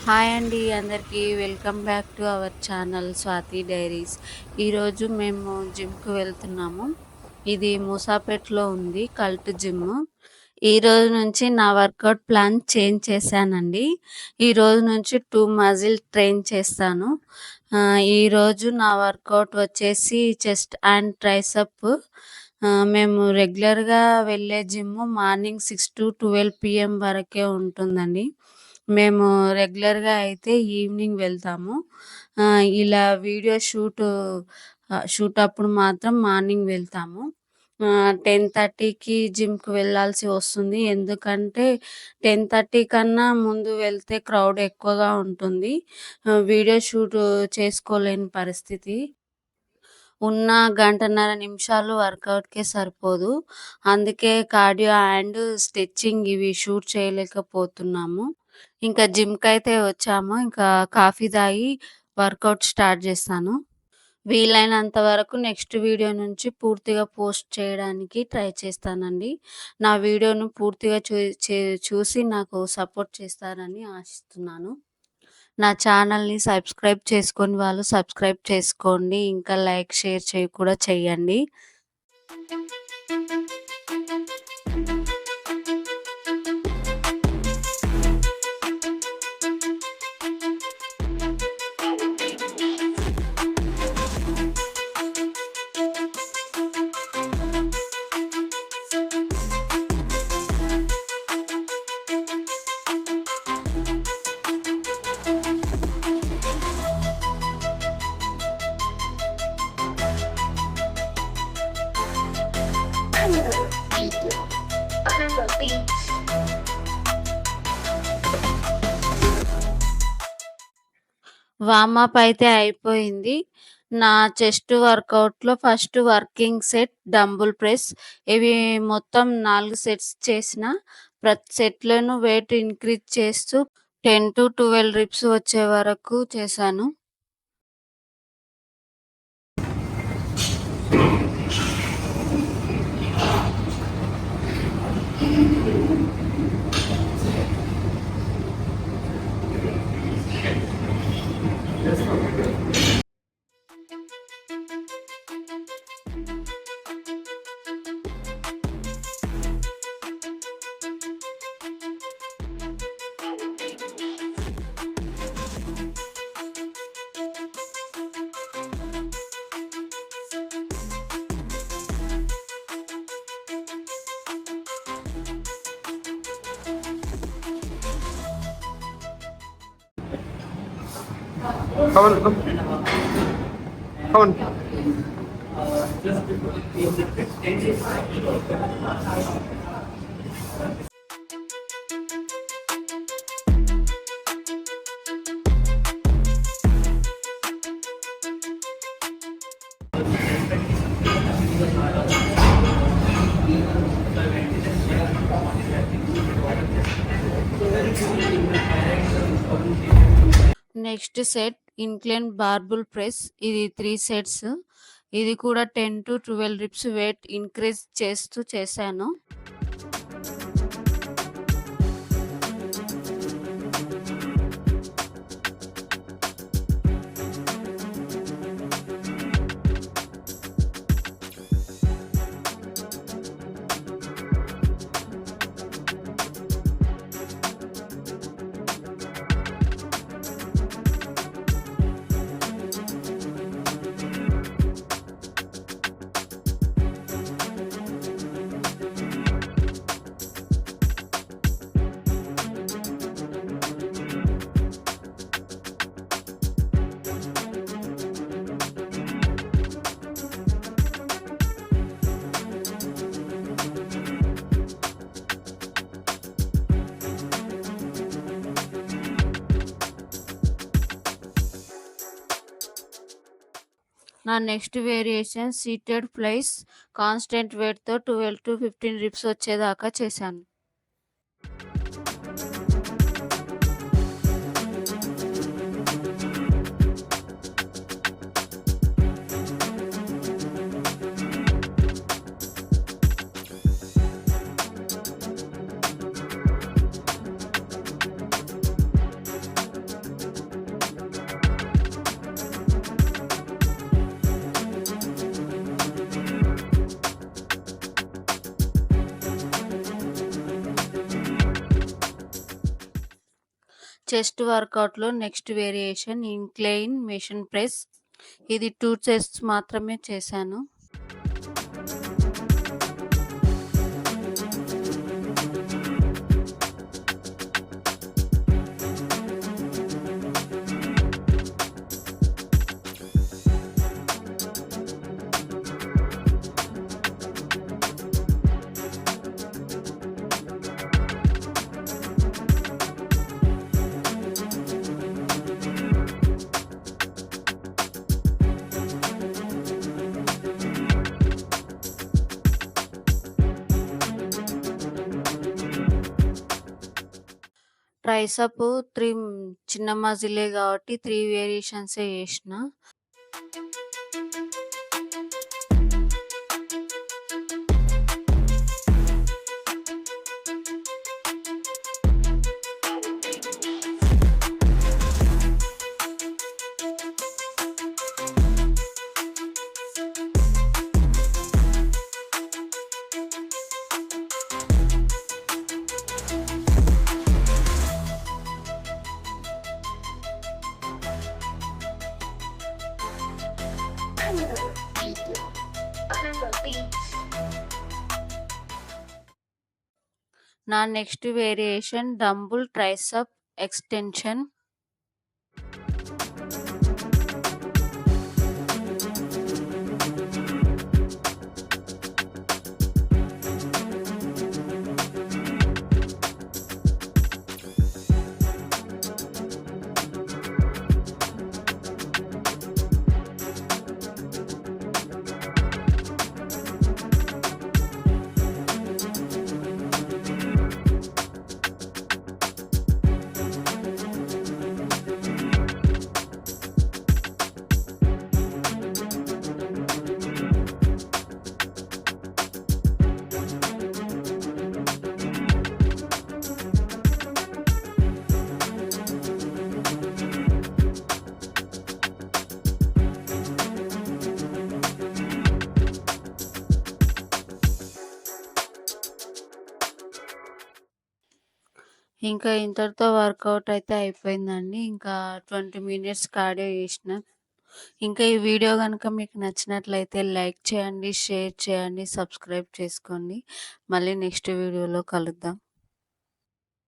Hi అండి అందరికీ welcome back to our channel Swathi diaries. ఈరోజు మేము జిమ్‌కి వెళ్తున్నాము. ఇది మూసాపేట్‌లో ఉంది కల్ట్ జిమ్. ఈరోజు నుంచి నా వర్కౌట్ ప్లాన్ చేంజ్ చేశానండి. ఈరోజు నుంచి 2 మజిల్ ట్రైన్ చేస్తాను. ఈరోజు నా వర్కౌట్ వచ్చేసి చెస్ట్ అండ్ ట్రైసెప్. మేము రెగ్యులర్‌గా వెళ్ళే జిమ్ మార్నింగ్ 6-12 PM వరకే ఉంటుందండి. మేము రెగ్యులర్‌గా అయితే ఈవినింగ్ వెళ్తాము. ఇలా వీడియో షూట్ అప్పుడు మాత్రం మార్నింగ్ వెళ్తాము. 10:30కి జిమ్‌కి వెళ్ళాల్సి వస్తుంది. ఎందుకంటే 10:30 కన్నా ముందు వెళ్తే క్రౌడ్ ఎక్కువగా ఉంటుంది. వీడియో షూట్ చేసుకోలేని పరిస్థితి. ఉన్న గంటన్నర నిమిషాలు వర్కౌట్‌కే సరిపోదు. అందుకే కార్డియో అండ్ స్ట్రెచింగ్ ఇవి షూట్ చేయలేకపోతున్నాము. ఇంకా జిమ్‌కైతే వచ్చాము. ఇంకా కాఫీ తాగి వర్కౌట్ స్టార్ట్ చేస్తాను. వీలైనంత వరకు నెక్స్ట్ వీడియో నుంచి పూర్తిగా పోస్ట్ చేయడానికి ట్రై చేస్తానండి. నా వీడియోను పూర్తిగా చూసి నాకు సపోర్ట్ చేస్తారని ఆశిస్తున్నాను. నా ఛానల్‌ని సబ్స్క్రైబ్ చేసుకోని వాళ్ళు సబ్స్క్రైబ్ చేసుకోండి. ఇంకా లైక్, షేర్ కూడా చేయండి. వార్మప్ అయితే అయిపోయింది. నా చెస్ట్ వర్కౌట్‌లో first working set dumbbell press. ఇవి మొత్తం 4 సెట్స్ చేసిన. ప్రతి సెట్‌లోనూ వెయిట్ ఇంక్రీజ్ చేస్తూ 10-12 రిప్స్ వచ్చే వరకు చేశాను. Come on, come. Come on. Next set incline బార్బుల్ press. ఇది 3 సెట్స్. ఇది కూడా 10-12 రిప్స్ వెయిట్ ఇంక్రీజ్ చేస్తూ చేశాను. నా next variation seated flies. Constant వెయిట్‌తో 12-15 రిప్స్ వచ్చేదాకా చేశాను. చెస్ట్ వర్కౌట్‌లో next variation incline machine press. ఇది 2 చెస్ట్స్ మాత్రమే చేశాను. ట్రైసెప్ 3 చిన్న మజిలే కాబట్టి 3 వేరియేషన్సే చేసిన. నా next variation dumbbell tricep extension. ఇంకా ఇంతటితో వర్కౌట్ అయితే అయిపోయిందండి. ఇంకా 20 మినిట్స్ కార్డియో చేసిన. ఇంకా ఈ వీడియో గనుక మీకు నచ్చినట్లయితే లైక్ చేయండి, షేర్ చేయండి, సబ్స్క్రైబ్ చేసుకోండి. మళ్ళీ నెక్స్ట్ వీడియోలో కలుద్దాం.